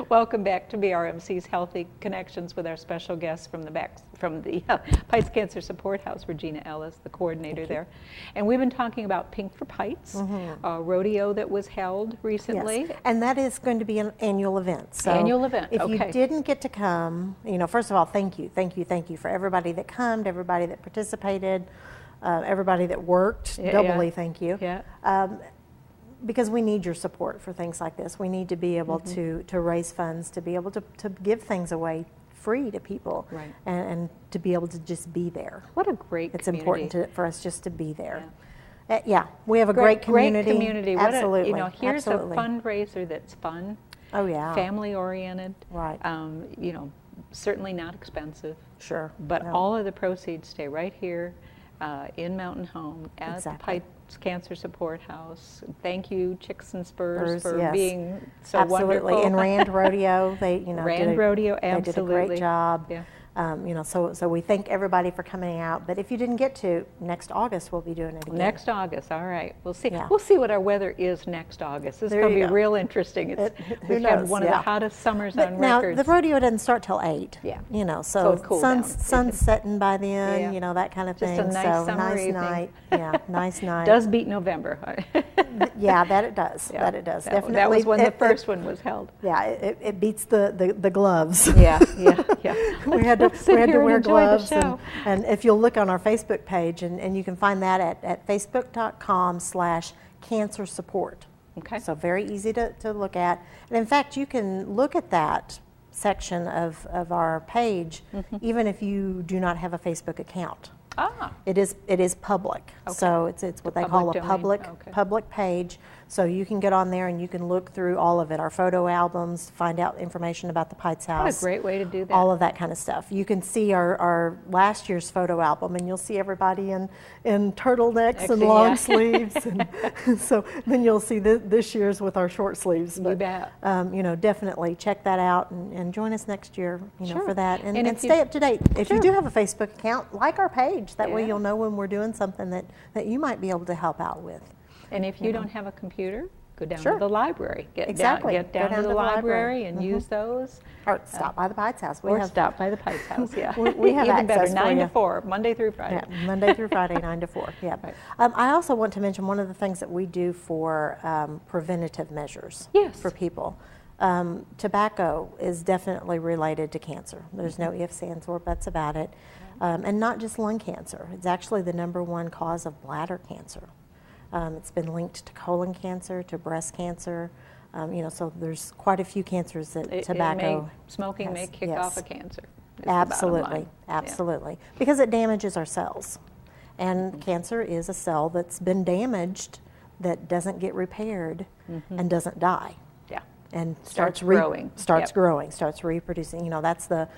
Welcome back to BRMC's Healthy Connections with our special guest from the Pites Cancer Support House, Regina Ellis, the coordinator there. And we've been talking about Pink for Pites, a rodeo that was held recently. Yes. And that is going to be an annual event. So annual event, if you didn't get to come, first of all, thank you for everybody that came, everybody that participated, everybody that worked, doubly thank you. Yeah. Because we need your support for things like this. We need to be able to raise funds, to be able to give things away free to people, right. and to be able to just be there. What a great It's community. important for us just to be there. Yeah, we have a great community. Great community. Absolutely. Here's Absolutely. a fundraiser that's fun. Oh yeah. Family oriented. Right. Certainly not expensive. Sure. But all of the proceeds stay right here in Mountain Home at the Pites Cancer Support House. Thank you, Chicks and Spurs, for being so wonderful. And Rand Rodeo, they Rodeo, absolutely. They did a great job. Yeah. So we thank everybody for coming out. But if you didn't get to, next August we'll be doing it again. Next August, all right. We'll see. Yeah. We'll see what our weather is next August. This is going to be real interesting. We've had one of the hottest summers on record. Now the rodeo doesn't start till 8. Yeah. So it cools sun's setting by then. Yeah. That kind of thing. Just a nice summer nice evening. Night. Yeah, nice night. Does beat November. Yeah, that it does. Yeah. That it does. Definitely. That was when the first one was held. Yeah, it beats the gloves. Yeah. we had to wear gloves, and if you'll look on our Facebook page, and you can find that at facebook.com/cancer support. Okay. So very easy to look at. And in fact, you can look at that section of our page even if you do not have a Facebook account. Ah. It is public. Okay. So it's what they call a public page. So you can get on there and you can look through all of it, our photo albums, find out information about the Pites House. What a great way to do that. All of that kind of stuff. You can see our last year's photo album, and you'll see everybody in turtlenecks and long sleeves. And so then you'll see this year's with our short sleeves. You bet. Definitely check that out and join us next year, for that. And stay up to date. If you do have a Facebook account, like our page. That way you'll know when we're doing something that you might be able to help out with. And if you don't have a computer, go down to the library. Get down to the library and use those. Or stop by the Pites House. Stop by the Pites House, yeah. we have even access better, 9 to 4, Monday through Friday. Yeah, Monday through Friday, 9 to 4. Yeah. Right. I also want to mention one of the things that we do for preventative measures for people. Tobacco is definitely related to cancer. There's no ifs, ands, or buts about it. And not just lung cancer. It's actually the #1 cause of bladder cancer. It's been linked to colon cancer, to breast cancer. So there's quite a few cancers that tobacco smoking may kick off a cancer. Absolutely. Because it damages our cells. And cancer is a cell that's been damaged that doesn't get repaired and doesn't die. And starts growing, starts reproducing. That's the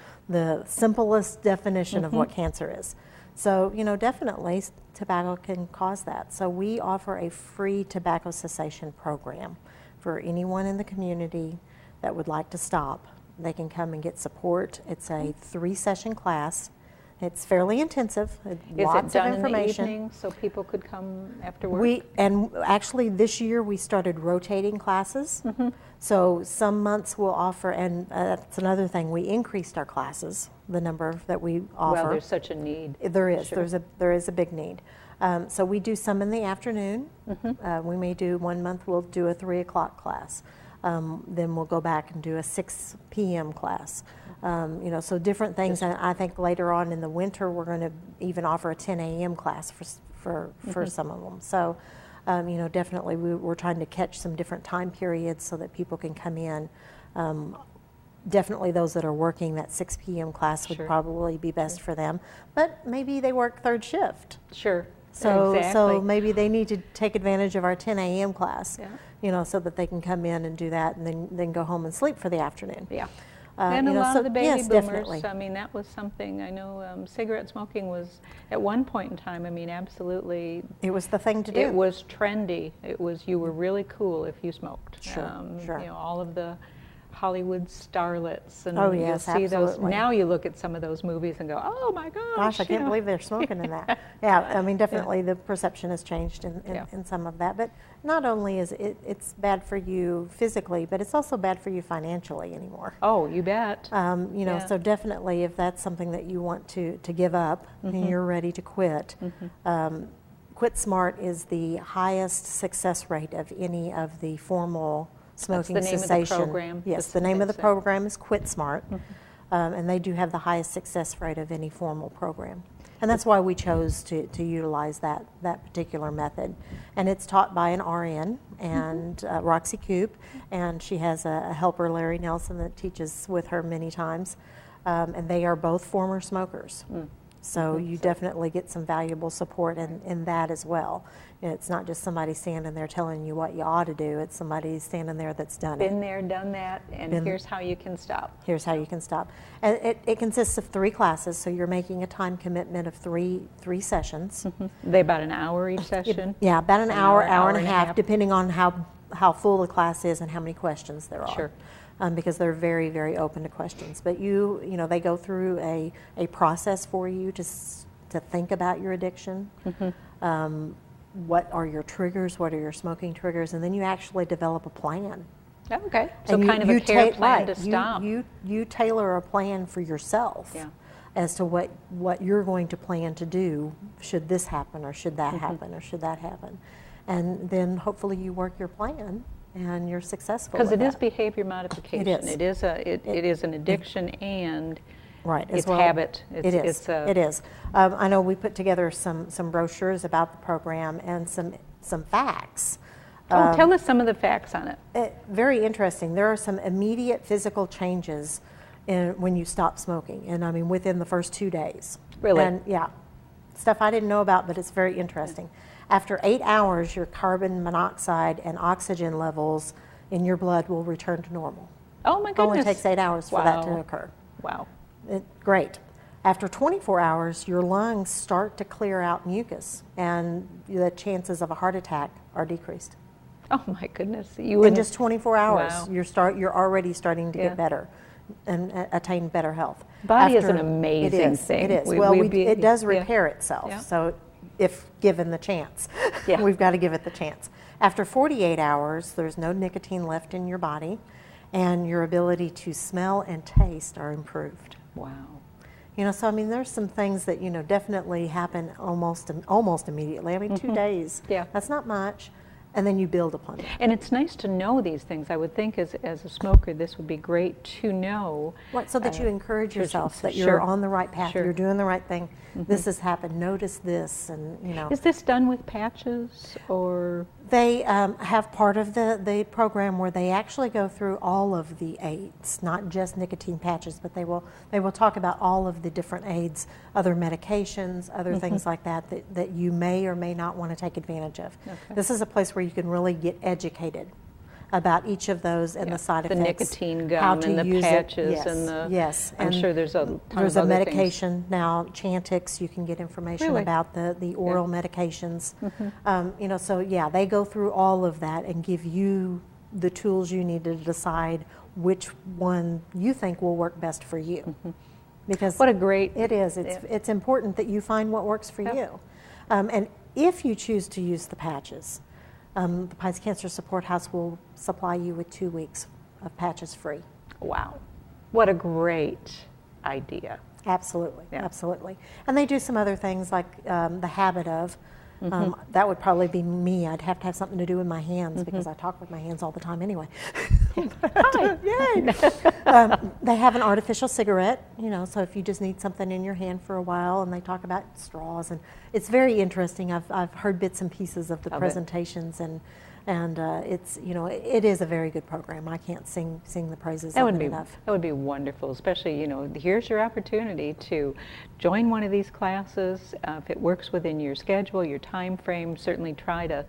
simplest definition of what cancer is. So, definitely tobacco can cause that. So we offer a free tobacco cessation program for anyone in the community that would like to stop. They can come and get support. It's a 3-session class. It's fairly intensive. Lots of information. In the evening so people could come after work? Actually this year we started rotating classes. So some months we'll offer, and that's another thing, we increased our classes, the number that we offer. Well, there's such a need. There is. Sure. There is a big need. So we do some in the afternoon. We may do, one month we'll do a 3 o'clock class. Then we'll go back and do a 6 p.m. class. So different things. And I think later on in the winter we're going to even offer a 10 a.m. class for some of them. So, definitely we're trying to catch some different time periods so that people can come in. Definitely those that are working that 6 p.m. class would probably be best for them. But maybe they work 3rd shift. Sure. So maybe they need to take advantage of our 10 a.m. class, so that they can come in and do that and then go home and sleep for the afternoon. Yeah. And a lot of the baby boomers, definitely. I mean, that was something, I know cigarette smoking was, at one point in time, I mean, absolutely. It was the thing to do. It was trendy. You were really cool if you smoked. Sure. All of the Hollywood starlets, and oh yes, you'll see absolutely. those. Now you look at some of those movies and go, oh my gosh, I can't believe they're smoking in that. Yeah, I mean, definitely the perception has changed in some of that. But not only is it's bad for you physically, but it's also bad for you financially anymore. Oh, you bet. You know, so definitely if that's something that you want to give up and you're ready to quit, Quit Smart is the highest success rate of any of the formal smoking That's the name cessation. of the program. Yes, the name of the program is Quit Smart, and they do have the highest success rate of any formal program. And that's why we chose to utilize that particular method. And it's taught by an RN, and Roxy Coop, and she has a helper, Larry Nelson, that teaches with her many times. And they are both former smokers. So you definitely get some valuable support in that as well. It's not just somebody standing there telling you what you ought to do. It's somebody standing there that's done it. Been there, done that, and here's how you can stop. Here's how you can stop. And it consists of 3 classes, so you're making a time commitment of three sessions. They about an hour each session? Yeah, about an hour and a half, depending on how full the class is and how many questions there are. Sure. Because they're very, very open to questions. But you know, they go through a process for you to think about your addiction. What are your triggers? What are your smoking triggers? And then you actually develop a plan. Okay. So kind of a care plan to stop. You tailor a plan for yourself as to what you're going to plan to do should this happen, or should that happen, or should that happen. And then hopefully you work your plan and you're successful. Because it is behavior modification. It is. It is an addiction and it's well, habit. It is. It is. I know we put together some brochures about the program and some facts. Tell us some of the facts on it. Very interesting. There are some immediate physical changes when you stop smoking, and I mean within the first 2 days. Really? And yeah, stuff I didn't know about, but it's very interesting. After 8 hours, your carbon monoxide and oxygen levels in your blood will return to normal. Oh my goodness. It only takes 8 hours for that to occur. Wow. Great. After 24 hours, your lungs start to clear out mucus, and the chances of a heart attack are decreased. Oh my goodness. In just 24 hours, wow. You're already starting to get better and attain better health. Body is an amazing thing. It is. It does repair itself. So if given the chance, we've got to give it the chance. After 48 hours, there's no nicotine left in your body, and your ability to smell and taste are improved. Wow. You know, so I mean, there's some things that, you know, definitely happen almost immediately. I mean, 2 days. Yeah. That's not much. And then you build upon it. And it's nice to know these things. I would think as a smoker, this would be great to know. So that you encourage yourself that you're on the right path, you're doing the right thing. This has happened, notice this, and you know. Is this done with patches, or? They have part of the program where they actually go through all of the aids, not just nicotine patches, but they will talk about all of the different aids, other medications, other things like that you may or may not want to take advantage of. Okay. This is a place where you can really get educated about each of those and the side effects. The nicotine gum and the patches and the... Yes. I'm sure there's a ton There's of a other medication things. now, Chantix, you can get information about the oral medications. You know, so yeah, they go through all of that and give you the tools you need to decide which one you think will work best for you. Because what a great... It is. It's important that you find what works for you. And if you choose to use the patches, the Pines Cancer Support House will supply you with 2 weeks of patches free. Wow. What a great idea. Absolutely, absolutely. And they do some other things like the habit of, that would probably be me. I'd have to have something to do with my hands because I talk with my hands all the time anyway. Hi. Yay. They have an artificial cigarette, you know, so if you just need something in your hand for a while, and they talk about straws, and it's very interesting. I've heard bits and pieces of the presentations, and it's, you know, it is a very good program. I can't sing the praises of it enough. That would be wonderful, especially, you know, here's your opportunity to join one of these classes. If it works within your schedule, your time frame, certainly try to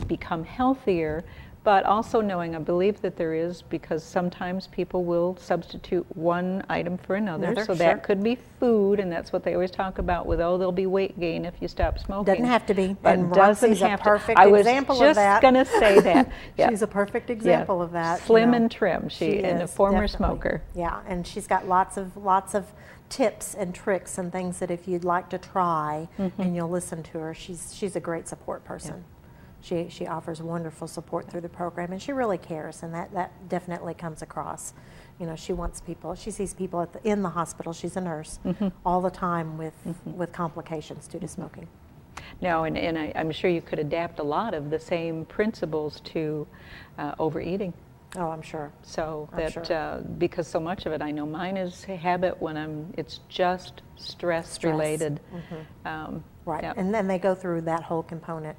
become healthier, but also knowing, I believe that there is, because sometimes people will substitute one item for another. So sure. that could be food, and that's what they always talk about with, oh, there'll be weight gain if you stop smoking. Doesn't have to be. But And doesn't Roxy's a have to. perfect I was example of that. just going to say that. Yeah. She's a perfect example of that. Slim you know. and trim, and a is, former definitely. smoker. Yeah, and she's got lots of tips and tricks and things that if you'd like to try and you'll listen to her, she's a great support person. Yeah. She offers wonderful support through the program, and she really cares, and that definitely comes across. You know, she wants people, she sees people in the hospital, she's a nurse, all the time with complications due to smoking. No, and I'm sure you could adapt a lot of the same principles to overeating. Oh, I'm sure. So I'm sure. Because so much of it, I know mine is a habit when it's just stress related. Right, yep. and then they go through that whole component.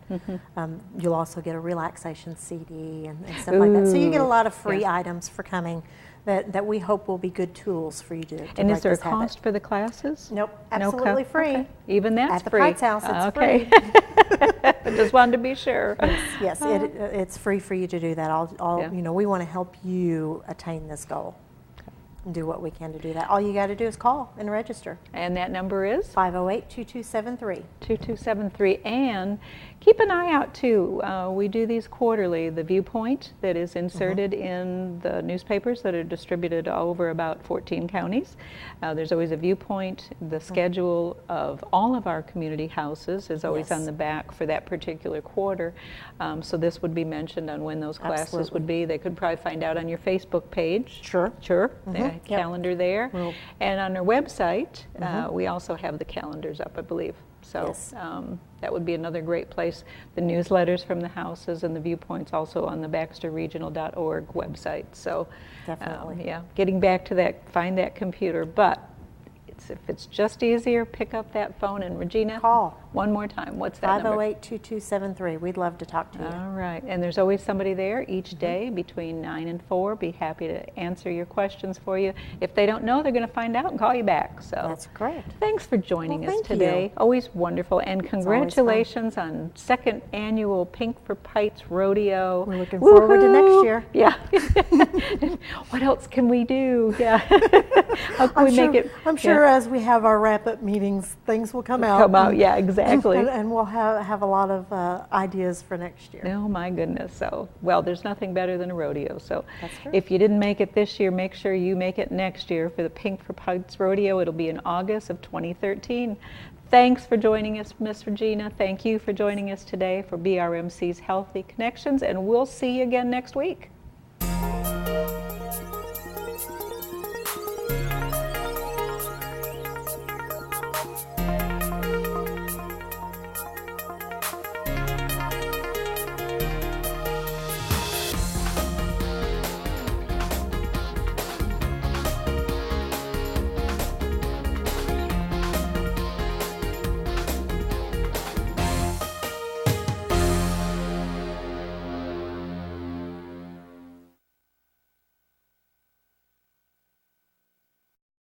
You'll also get a relaxation CD and stuff like that. So you get a lot of free items for coming that we hope will be good tools for you to And break is there a this habit. cost for the classes? Nope, absolutely free. Okay. Even that's At the free. Price House, it's okay. free. I just wanted to be sure. Yes, it's free for you to do that. You know, we want to help you attain this goal. And do what we can to do that. All you got to do is call and register. And that number is? 508-2273. 2273. And keep an eye out too. We do these quarterly. The viewpoint that is inserted in the newspapers that are distributed over about 14 counties. There's always a viewpoint. The schedule of all of our community houses is always on the back for that particular quarter. So this would be mentioned on when those classes would be. They could probably find out on your Facebook page. Sure. The calendar there. And on our website, we also have the calendars up, I believe. So that would be another great place. The newsletters from the houses and the viewpoints also on the baxterregional.org website. So definitely. Getting back to that, find that computer. But if it's just easier, pick up that phone. And Regina, call one more time. What's that number? 508-2273. We'd love to talk to you. All right. And there's always somebody there each day between 9 and 4. Be happy to answer your questions for you. If they don't know, they're going to find out and call you back. So that's correct. Thanks for joining us thank today. you. Always wonderful. And congratulations on 2nd annual Pink for Pites Rodeo. We're looking forward to next year. Yeah. What else can we do? Yeah. How can we make it? I'm sure as we have our wrap-up meetings, things will come out. Yeah, exactly. And we'll have a lot of ideas for next year. Oh my goodness. So, well, there's nothing better than a rodeo. So That's true. If you didn't make it this year, make sure you make it next year for the Pink for Pites Rodeo. It'll be in August of 2013. Thanks for joining us, Miss Regina. Thank you for joining us today for BRMC's Healthy Connections, and we'll see you again next week.